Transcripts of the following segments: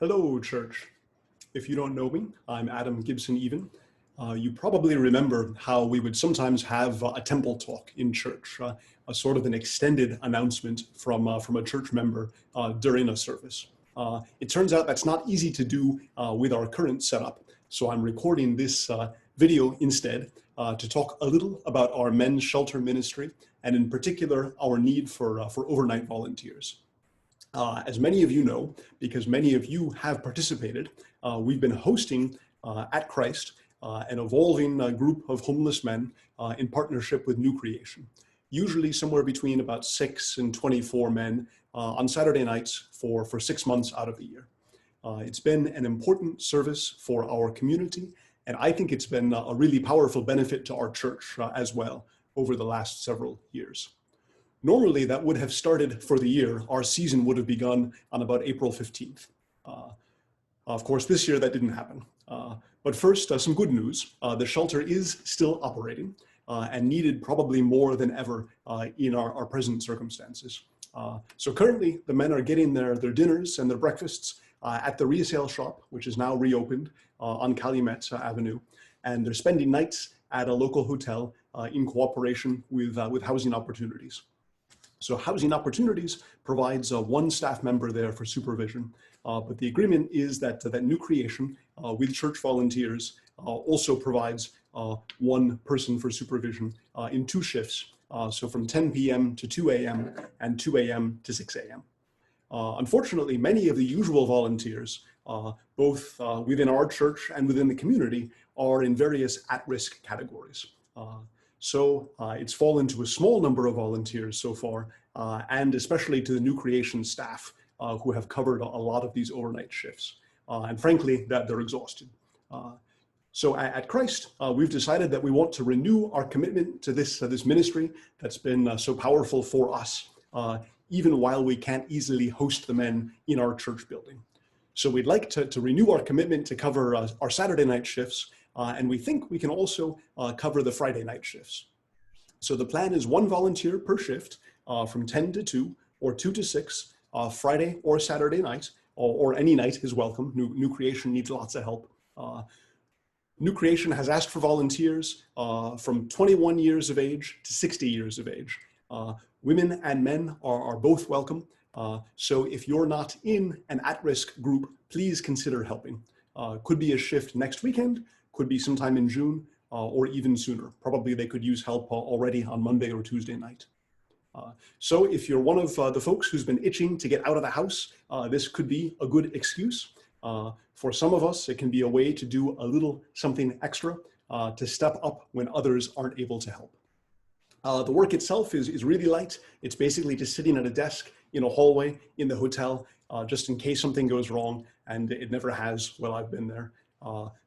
Hello, church. If you don't know me, I'm Adam Gibson-Even. You probably remember how we would sometimes have a temple talk in church, a sort of an extended announcement from a church member during a service. It turns out that's not easy to do with our current setup, so I'm recording this video instead to talk a little about our men's shelter ministry, and in particular, our need for overnight volunteers. As many of you know, because many of you have participated, we've been hosting at Christ an evolving group of homeless men in partnership with New Creation, usually somewhere between about 6 and 24 men on Saturday nights for 6 months out of the year. It's been an important service for our community, and I think it's been a really powerful benefit to our church as well over the last several years. Normally, that would have started for the year. Our season would have begun on about April 15th. Of course, this year that didn't happen. But first, some good news. The shelter is still operating and needed probably more than ever in our present circumstances. So currently, the men are getting their dinners and their breakfasts at the resale shop, which is now reopened on Calumet Avenue. And they're spending nights at a local hotel in cooperation with Housing Opportunities. So Housing Opportunities provides one staff member there for supervision, but the agreement is that New Creation with church volunteers also provides one person for supervision in 2 shifts, so from 10 p.m. to 2 a.m. and 2 a.m. to 6 a.m. Unfortunately, many of the usual volunteers, both within our church and within the community, are in various at-risk categories. So it's fallen to a small number of volunteers so far, and especially to the New Creation staff who have covered a lot of these overnight shifts. And frankly, that they're exhausted. So at Christ, we've decided that we want to renew our commitment to this ministry that's been so powerful for us, even while we can't easily host the men in our church building. So we'd like to renew our commitment to cover our Saturday night shifts, and we think we can also cover the Friday night shifts. So the plan is 1 volunteer per shift from 10 to 2 or 2 to 6, Friday or Saturday night, or any night is welcome. New Creation needs lots of help. New Creation has asked for volunteers from 21 years of age to 60 years of age. Women and men are both welcome. So if you're not in an at-risk group, please consider helping. Could be a shift next weekend, could be sometime in June, or even sooner. Probably they could use help already on Monday or Tuesday night. So if you're one of the folks who's been itching to get out of the house, this could be a good excuse. For some of us, it can be a way to do a little something extra to step up when others aren't able to help. The work itself is really light. It's basically just sitting at a desk in a hallway in the hotel, just in case something goes wrong, and it never has while I've been there.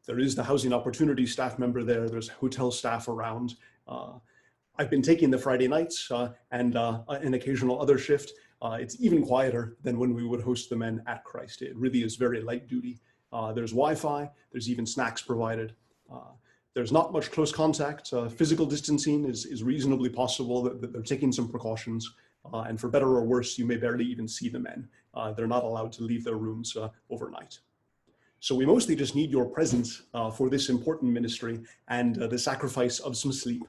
There is the Housing Opportunity staff member there. There's hotel staff around. I've been taking the Friday nights and an occasional other shift. It's even quieter than when we would host the men at Christ. It really is very light duty. There's Wi-Fi. There's even snacks provided. There's not much close contact. Physical distancing is reasonably possible. That they're taking some precautions. And for better or worse, you may barely even see the men. They're not allowed to leave their rooms overnight. So we mostly just need your presence for this important ministry and the sacrifice of some sleep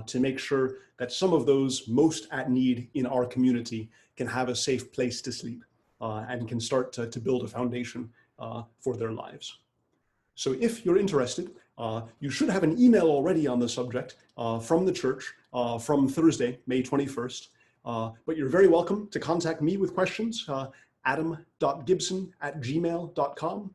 to make sure that some of those most at need in our community can have a safe place to sleep and can start to build a foundation for their lives. So if you're interested, you should have an email already on the subject from the church from Thursday, May 21st. But you're very welcome to contact me with questions, adam.gibson@gmail.com.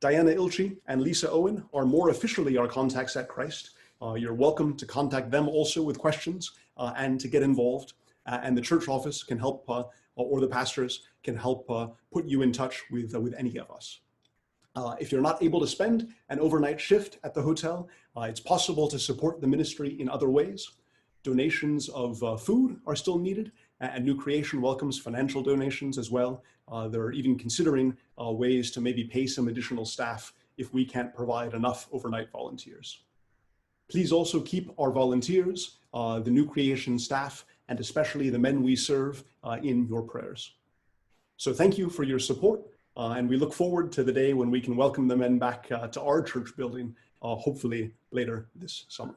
Diana Ilchi and Lisa Owen are more officially our contacts at Christ. You're welcome to contact them also with questions and to get involved. And the church office can help, or the pastors can help put you in touch with any of us. If you're not able to spend an overnight shift at the hotel, it's possible to support the ministry in other ways. Donations of food are still needed, and New Creation welcomes financial donations as well. They're even considering ways to maybe pay some additional staff if we can't provide enough overnight volunteers. Please also keep our volunteers, the New Creation staff, and especially the men we serve in your prayers. So thank you for your support. And we look forward to the day when we can welcome the men back to our church building, hopefully later this summer.